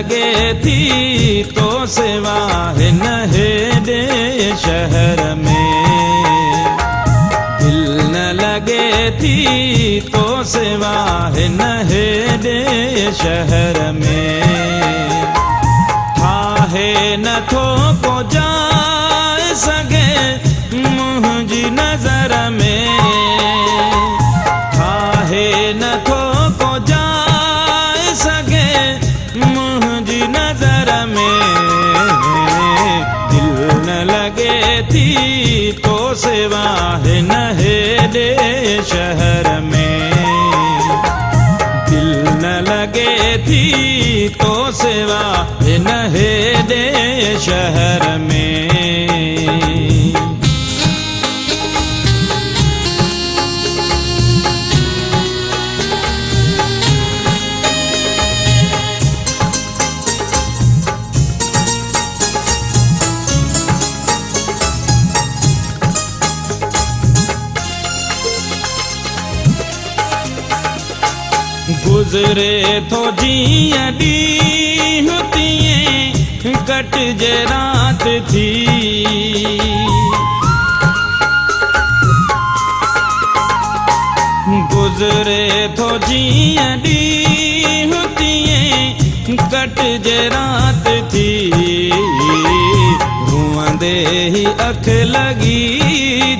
लगे थी तो सेवा हिन हेॾे शहर में। दिल न लगे थी तो सेवा हिन हेॾे शहर में। ठाहे नथो को जाए सघे मुंहिंजी नज़र में। ठाहे नथो को जाए सघे मुंहिंजी नज़र में। दिल न लगे थी तो सेवा हिन हेॾे शहर में। दिल न लगे थी तो सेवा हिन हेॾे शहर में। गुज़रे थो जीअं ॾींहुं तीअं कटिजे राति थी। गुज़रे थो जीअं ॾींहुं तीअं कटिजे राति थी। रोअंदे ही अखि लॻी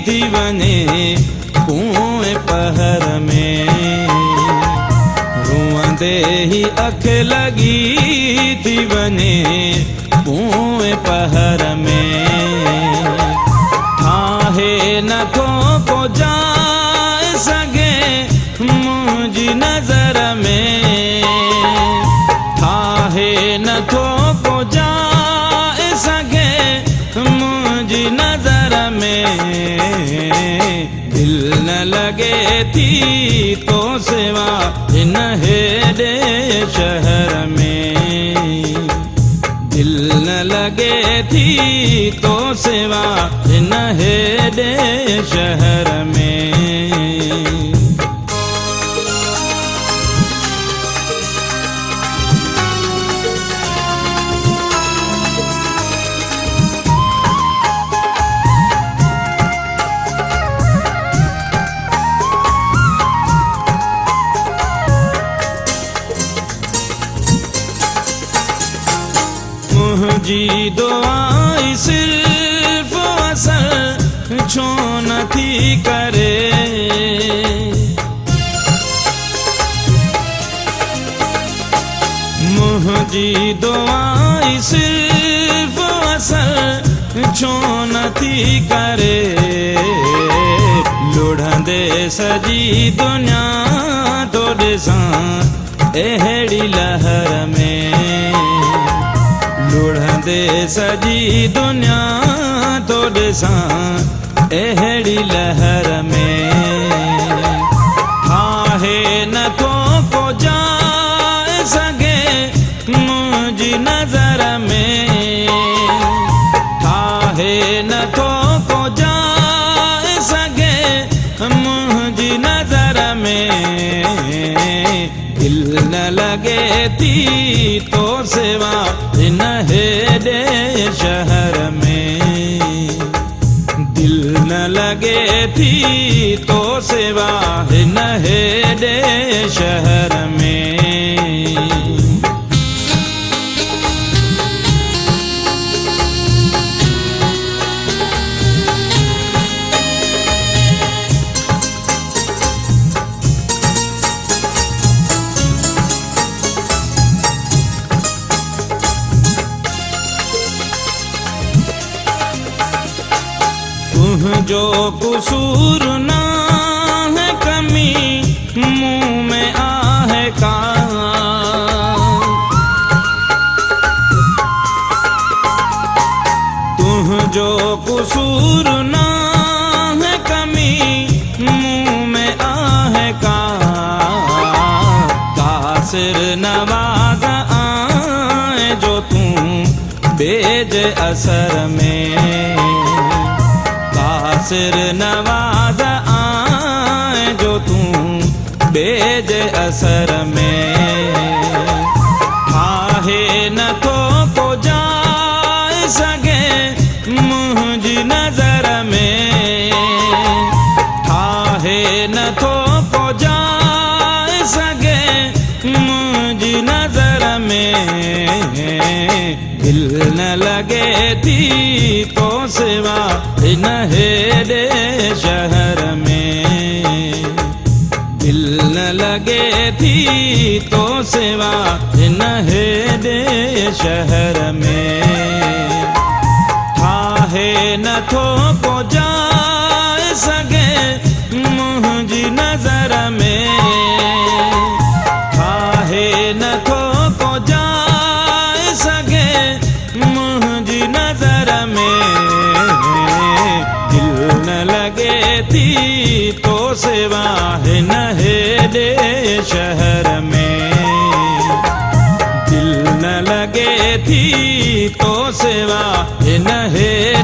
थी वञे कुएं पहर में। रोअंदे ही अखि लॻी थी वञे कुएं पहर में। ठाहे नथो को जाए सघे मुंहिंजी नज़र में। ठाहे नथो को जाए सघे मुंहिंजी नज़र में। दिल न लगे थी तो सेवा हिन हेॾे शहर में। दिल न लगे थी तो सेवा हिन हेॾे शहर में। मुंहिंजी दुआई सिर्फ़ असर छो नथी करे। मुंहिंजी दुआई सिर्फ़ असर छो नथी करे। लुढ़ंदे सॼी दुनिया तो ॾिसां अहिड़ी लहर में। लुढ़ंदे सॼी दुनिया तो ॾिसां अहिड़ी लहर में। ठाहे नथो को जाए सघे मुंहिंजी नज़र में। ठाहे नथो को जाए सघे मुंहिंजी नज़र में। दिल न लगे थी तो सेवा हिन हेॾे शहर में। दिल न लगे थी तो सेवा हिन हेॾे शहर में। जो कुसूर ना है कमी मुंह में आहे का। जो कुसूर ना है कमी मुंह में आहे का। कासिर नवाज़ आए जो तू बेज असर में। कासिर नवाज़ आए जो तू बेज असर में। ठाहे न थो को जाए सघे मुंहिंजी नज़र में, ठाहे न थो को जाए सघे मुंहिंजी नज़र में। दिल न लगे थी तो सिवा हिन हेॾे शहर में, दिल न लगे थी तो सिवा हिन हेॾे शहर में। ठाहे न थो को जाए सघे मुंहिंजी नज़र में, ठाहे न थो को जाए सघे मुंहिंजी नज़र में। दिल न लगे थी तो सिवा हिन हेॾे शहर में, दिल न लगे थी तो सिवा हिन हेॾे